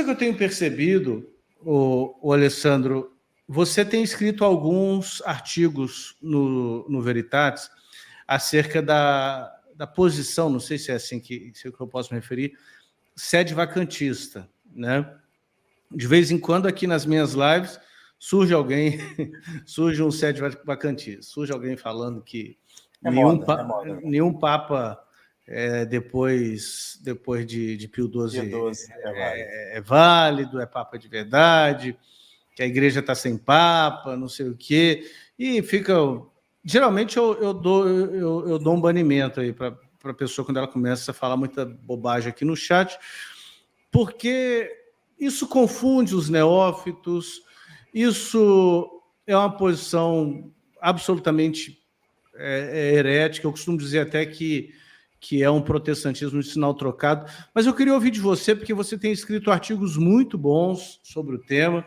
coisa que eu tenho percebido, o Alessandro, você tem escrito alguns artigos no Veritatis acerca da posição, não sei se é assim que eu posso me referir, sede vacantista, né? De vez em quando, aqui nas minhas lives, surge um sede vacantista, surge alguém falando que nenhum Papa depois de Pio XII é válido, é Papa de verdade, que a igreja está sem Papa, não sei o quê, e fica... Geralmente eu dou um banimento aí para a pessoa quando ela começa a falar muita bobagem aqui no chat, porque isso confunde os neófitos, isso é uma posição absolutamente herética. Eu costumo dizer até que é um protestantismo de sinal trocado, mas eu queria ouvir de você, porque você tem escrito artigos muito bons sobre o tema.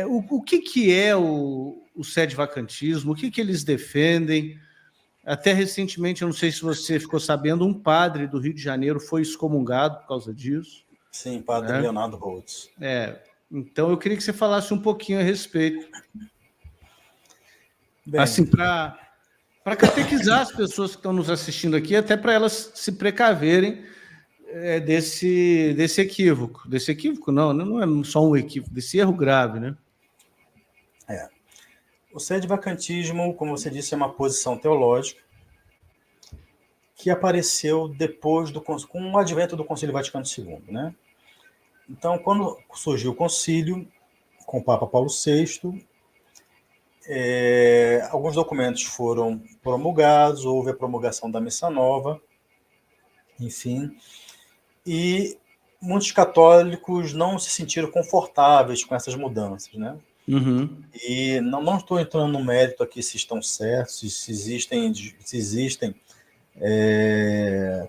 O que é o sede-vacantismo? O que eles defendem? Até recentemente, eu não sei se você ficou sabendo, um padre do Rio de Janeiro foi excomungado por causa disso. Sim, padre Leonardo Rhodes. Então, eu queria que você falasse um pouquinho a respeito. Bem, assim, para catequizar as pessoas que estão nos assistindo aqui, até para elas se precaverem desse equívoco. Desse equívoco, não é só um equívoco, desse erro grave, né? O sede-vacantismo, como você disse, é uma posição teológica que apareceu depois com o advento do Concílio Vaticano II, né? Então, quando surgiu o concílio, com o Papa Paulo VI, alguns documentos foram promulgados, houve a promulgação da Missa Nova, enfim, e muitos católicos não se sentiram confortáveis com essas mudanças, né? Uhum. E não estou entrando no mérito aqui se estão certos, se existem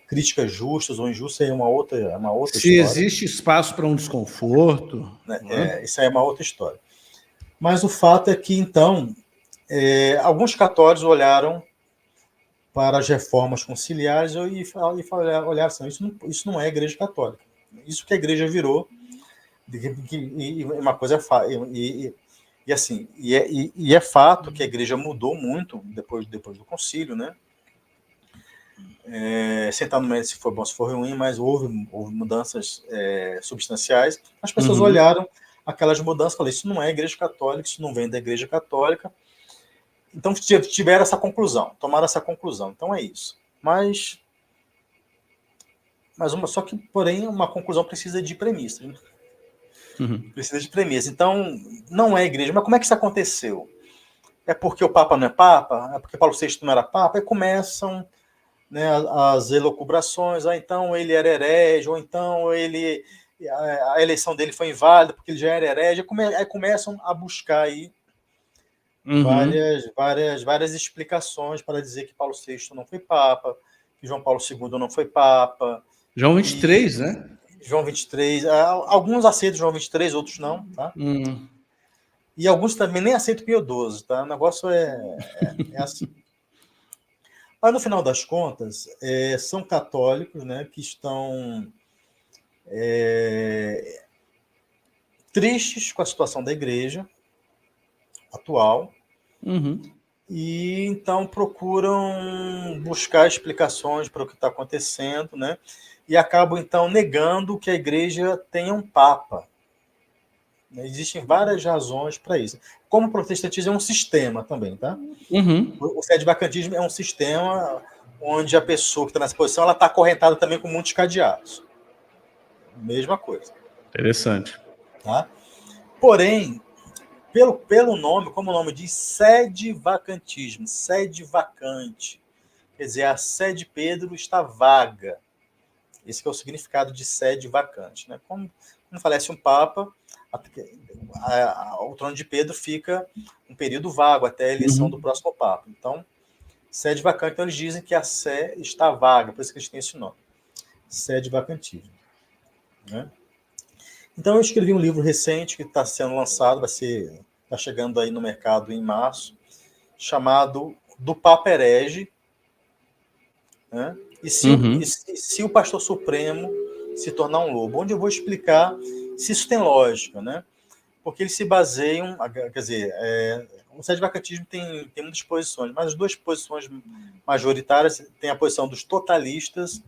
críticas justas ou injustas, é uma outra se história. Se existe espaço para um desconforto... Isso aí é uma outra história. Mas o fato é que, então, alguns católicos olharam para as reformas conciliares e olharam assim, isso não é igreja católica. Isso que a igreja virou, e uma coisa é fato que a igreja mudou muito depois do concílio, né? Sentar no mérito se foi bom, se foi ruim, mas houve mudanças substanciais. As pessoas olharam aquelas mudanças e falaram, isso não é igreja católica, isso não vem da igreja católica. Então tiveram essa conclusão, tomaram essa conclusão. Então é isso. Mas só que, porém, uma conclusão precisa de premissas. Né? Precisa de premissas. Então, não é igreja. Mas como é que isso aconteceu? É porque o Papa não é Papa? É porque Paulo VI não era Papa? Aí começam, né, as elucubrações. Então ele era herege, ou então a eleição dele foi inválida porque ele já era herege. Aí começam a buscar aí várias explicações para dizer que Paulo VI não foi Papa, que João Paulo II não foi Papa. João 23, né? João 23. Alguns aceitam João 23, outros não, tá? E alguns também nem aceitam Pio XII, tá? O negócio é assim. Mas, no final das contas, são católicos, né, que estão tristes com a situação da igreja atual, e então procuram buscar explicações para o que está acontecendo, né, e acabam, então, negando que a igreja tenha um papa. Existem várias razões para isso. Como o protestantismo é um sistema também, tá? O sede-vacantismo é um sistema onde a pessoa que está nessa posição ela está acorrentada também com muitos cadeados. Mesma coisa. Interessante. Tá? Porém, pelo nome, como o nome diz, sede-vacantismo, sede vacante. Quer dizer, a sede de Pedro está vaga. Esse que é o significado de sede vacante. Né? Como falece um papa, o trono de Pedro fica um período vago até a eleição do próximo papa. Então, sede vacante, então eles dizem que a sé está vaga, por isso que eles têm esse nome. Sede vacantismo. Né? Então, eu escrevi um livro recente que está sendo lançado, está chegando aí no mercado em março, chamado Do Papa Herege, né? E se o pastor supremo se tornar um lobo, onde eu vou explicar se isso tem lógica, né? Porque eles se baseiam, quer dizer, o sede-vacantismo tem muitas posições, mas as duas posições majoritárias têm a posição dos totalistas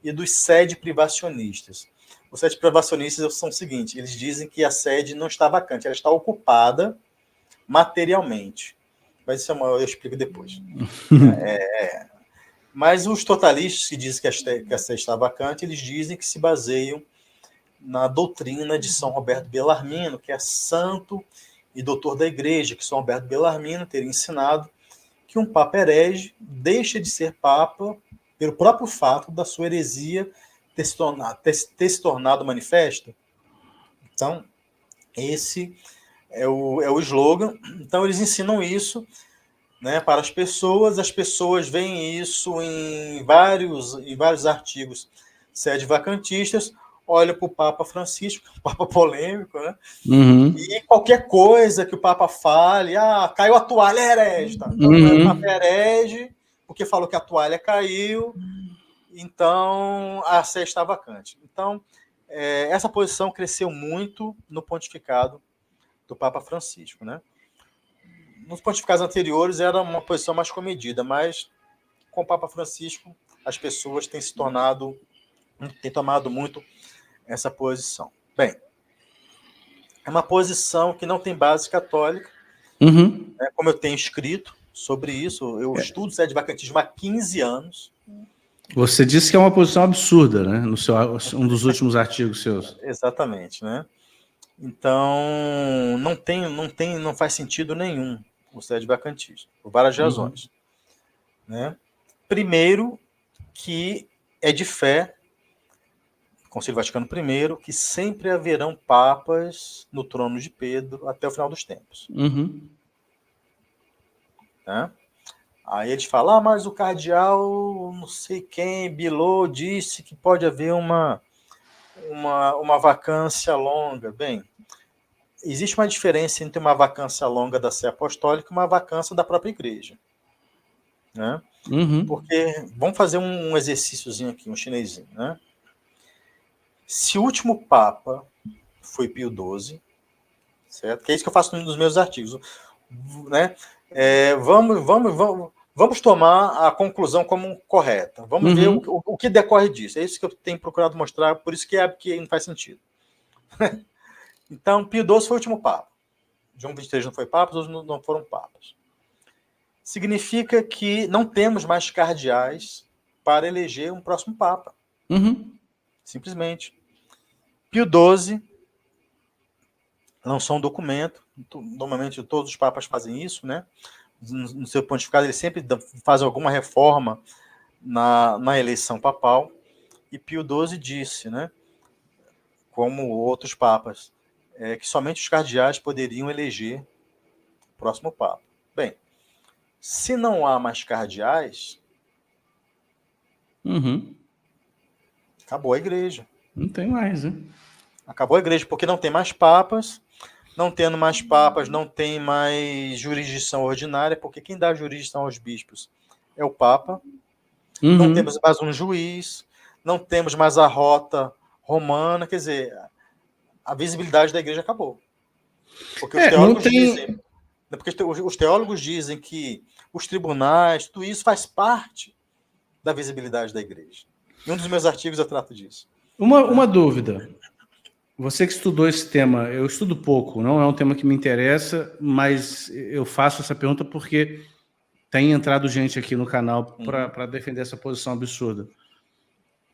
e dos sede-privacionistas. Os sede-privacionistas são o seguinte, eles dizem que a sede não está vacante, ela está ocupada materialmente. Mas isso eu explico depois. Mas os totalistas que dizem que a sede está vacante, eles dizem que se baseiam na doutrina de São Roberto Bellarmino, que é santo e doutor da igreja, que São Roberto Bellarmino teria ensinado que um papa herege deixa de ser papa pelo próprio fato da sua heresia ter se tornado manifesta. Então, esse é o slogan. Então, eles ensinam isso, né, para as pessoas veem isso em vários artigos sede-vacantistas, olha para o Papa Francisco, Papa polêmico, né? E qualquer coisa que o Papa fale, caiu a toalha, é herege, tá? Então, o Papa é herege, porque falou que a toalha caiu, então a sé está vacante. Então, essa posição cresceu muito no pontificado do Papa Francisco, né? Nos pontificados anteriores era uma posição mais comedida, mas com o Papa Francisco as pessoas têm tomado muito essa posição. Bem, é uma posição que não tem base católica, né, como eu tenho escrito sobre isso, eu estudo sede-vacantismo há 15 anos. Você disse que é uma posição absurda, né? Um dos últimos artigos seus. Exatamente, né? Então, não faz sentido nenhum o sede-vacantismo, por várias razões. Né? Primeiro, que é de fé, Concílio Vaticano I, que sempre haverão papas no trono de Pedro até o final dos tempos. Né? Aí eles falam, mas o cardeal, não sei quem, Bilot, disse que pode haver uma vacância longa. Bem, existe uma diferença entre uma vacância longa da Sé Apostólica e uma vacância da própria igreja. Né? Porque, vamos fazer um exercíciozinho aqui, um chinesinho, né? Se o último Papa foi Pio XII, certo? Que é isso que eu faço nos meus artigos, né? Vamos tomar a conclusão como correta. Vamos ver o que decorre disso. É isso que eu tenho procurado mostrar, por isso que não faz sentido. Então, Pio XII foi o último Papa. João XXIII não foi Papa, os outros não foram Papas. Significa que não temos mais cardeais para eleger um próximo Papa. Simplesmente. Pio XII lançou um documento, normalmente todos os papas fazem isso, né? No seu pontificado, ele sempre faz alguma reforma na eleição papal, e Pio XII disse, né, como outros papas, que somente os cardeais poderiam eleger o próximo papa. Bem, se não há mais cardeais, acabou a igreja. Não tem mais, né? Acabou a igreja, porque não tem mais papas. Não tendo mais papas, não tem mais jurisdição ordinária, porque quem dá jurisdição aos bispos é o Papa. Não temos mais um juiz, não temos mais a rota romana, quer dizer, a visibilidade da igreja acabou. Porque os teólogos dizem que os tribunais, tudo isso faz parte da visibilidade da igreja. Em um dos meus artigos eu trato disso. Uma dúvida. Você que estudou esse tema, eu estudo pouco, não é um tema que me interessa, mas eu faço essa pergunta porque tem entrado gente aqui no canal para defender essa posição absurda.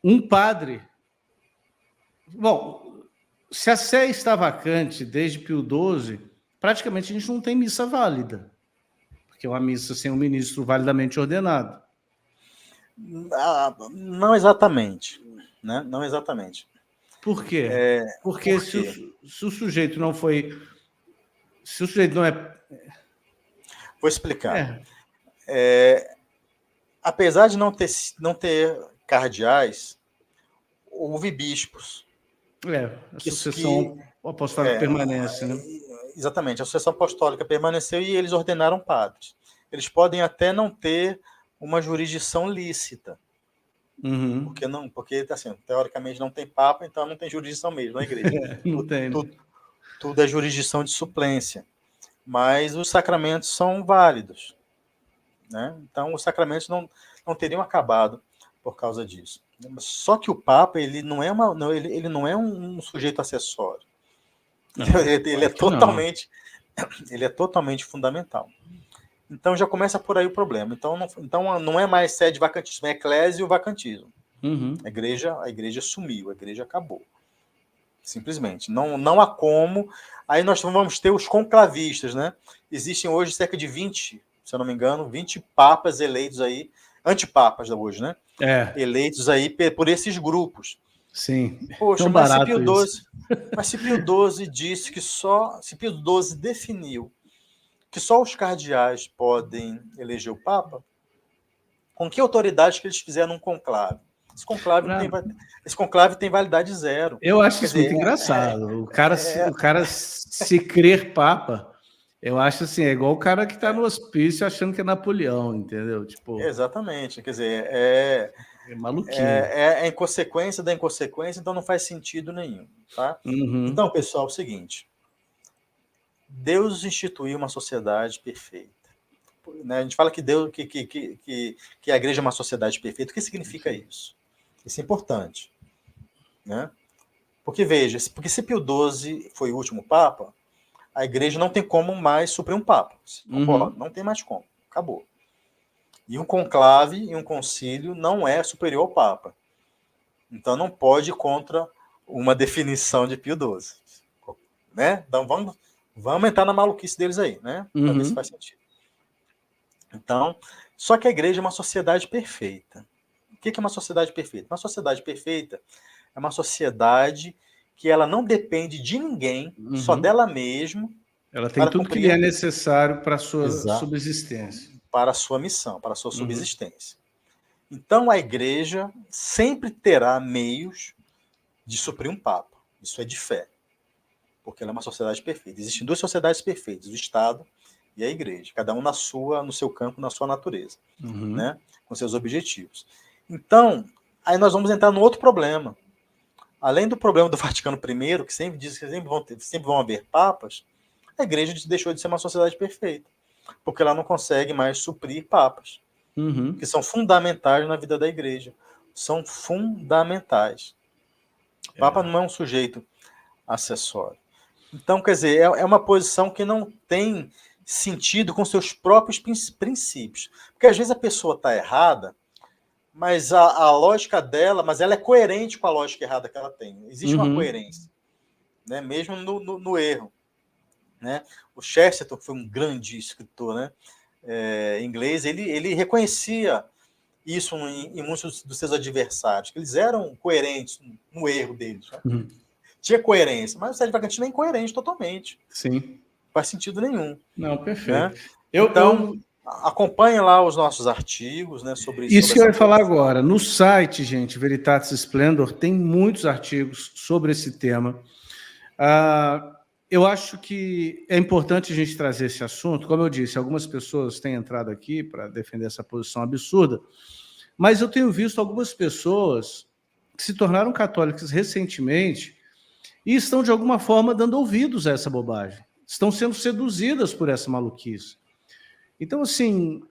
Um padre... Bom, se a Sé está vacante desde Pio XII, praticamente a gente não tem missa válida, porque é uma missa sem um ministro validamente ordenado. Não exatamente. Né? Não exatamente. Por quê? Porque se o sujeito não foi... Se o sujeito não é... Vou explicar. Apesar de não ter cardeais, houve bispos. A sucessão apostólica permanece, né? Exatamente, a sucessão apostólica permaneceu e eles ordenaram padres. Eles podem até não ter uma jurisdição lícita, Porque não, porque assim, teoricamente não tem papa, então não tem jurisdição mesmo na igreja. Não tem. Tudo é jurisdição de suplência. Mas os sacramentos são válidos, né? Então os sacramentos não teriam acabado por causa disso. Só que o Papa ele não é ele não é um sujeito acessório. Não, ele é totalmente fundamental. Então já começa por aí o problema. Então não é mais sede vacantismo, é eclésia o vacantismo. A igreja sumiu, a igreja acabou. Simplesmente. Não há como. Aí nós vamos ter os conclavistas, né? Existem hoje cerca de 20, se eu não me engano, 20 papas eleitos aí, antipapas hoje, né? Eleitos aí por esses grupos. Sim. Poxa, mas se Pio XII disse que se Pio XII definiu que só os cardeais podem eleger o Papa, com que autoridade que eles fizeram um conclave? Esse conclave tem validade zero. Eu acho isso muito engraçado. O cara se crer Papa, eu acho assim, é igual o cara que está no hospício achando que é Napoleão, entendeu? Tipo, exatamente. Quer dizer, é maluquinho. É inconsequência da inconsequência, então não faz sentido nenhum. Tá? Então, pessoal, é o seguinte. Deus instituiu uma sociedade perfeita. Né? A gente fala que Deus, que a igreja é uma sociedade perfeita. O que significa isso? Isso é importante. Né? Porque, veja, porque se Pio XII foi o último Papa, a igreja não tem como mais suprir um Papa. Não tem mais como. Acabou. E um conclave e um concílio não é superior ao Papa. Então não pode ir contra uma definição de Pio XII. Né? Então vamos entrar na maluquice deles aí, né? Para ver se faz sentido. Então, só que a igreja é uma sociedade perfeita. O que é uma sociedade perfeita? Uma sociedade perfeita é uma sociedade que ela não depende de ninguém, só dela mesma. Ela tem tudo que lhe é necessário para a sua subsistência. Para a sua missão, para a sua subsistência. Então, a igreja sempre terá meios de suprir um Papa. Isso é de fé. Porque ela é uma sociedade perfeita. Existem duas sociedades perfeitas, o Estado e a igreja. Cada um no seu campo, na sua natureza. Né? Com seus objetivos. Então, aí nós vamos entrar no outro problema. Além do problema do Vaticano I, que sempre diz que sempre vão haver papas, a igreja deixou de ser uma sociedade perfeita. Porque ela não consegue mais suprir papas. Que são fundamentais na vida da igreja. São fundamentais. O Papa não é um sujeito acessório. Então, quer dizer, é uma posição que não tem sentido com seus próprios princípios. Porque às vezes a pessoa está errada, mas a lógica dela, mas ela é coerente com a lógica errada que ela tem. Existe uma coerência, né? Mesmo no erro. Né? O Chesterton foi um grande escritor, né? Inglês, ele reconhecia isso em muitos dos seus adversários, que eles eram coerentes no erro deles. Né? Tinha coerência, mas o Sérgio Vagantino é incoerente totalmente. Sim. Não faz sentido nenhum. Não, perfeito. Né? Então, acompanhe lá os nossos artigos, né, sobre isso. Isso que eu ia falar agora. No site, gente, Veritatis Splendor, tem muitos artigos sobre esse tema. Eu acho que é importante a gente trazer esse assunto. Como eu disse, algumas pessoas têm entrado aqui para defender essa posição absurda, mas eu tenho visto algumas pessoas que se tornaram católicas recentemente e estão, de alguma forma, dando ouvidos a essa bobagem. Estão sendo seduzidas por essa maluquice. Então, assim,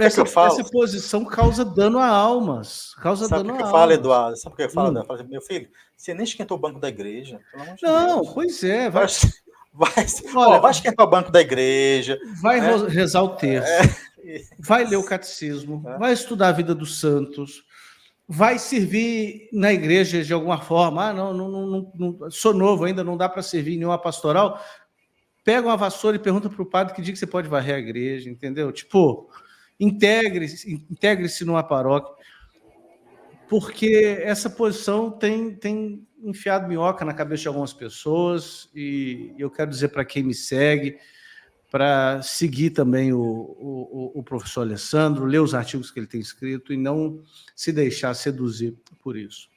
essa posição causa dano a almas. Sabe o que eu falo, Eduardo? Sabe o que eu falo? Eu falo, meu filho, você nem esquentou o banco da igreja, pelo amor de Deus. Não, pois é. Vai esquentar o banco da igreja. Vai rezar o terço. Vai ler o catecismo. Vai estudar a vida dos santos. Vai servir na igreja de alguma forma. Não, sou novo ainda, não dá para servir em nenhuma pastoral. Pega uma vassoura e pergunta para o padre que dia que você pode varrer a igreja, entendeu? Tipo, integre-se numa paróquia, porque essa posição tem enfiado minhoca na cabeça de algumas pessoas, e eu quero dizer para quem me segue, para seguir também o professor Alessandro, ler os artigos que ele tem escrito e não se deixar seduzir por isso.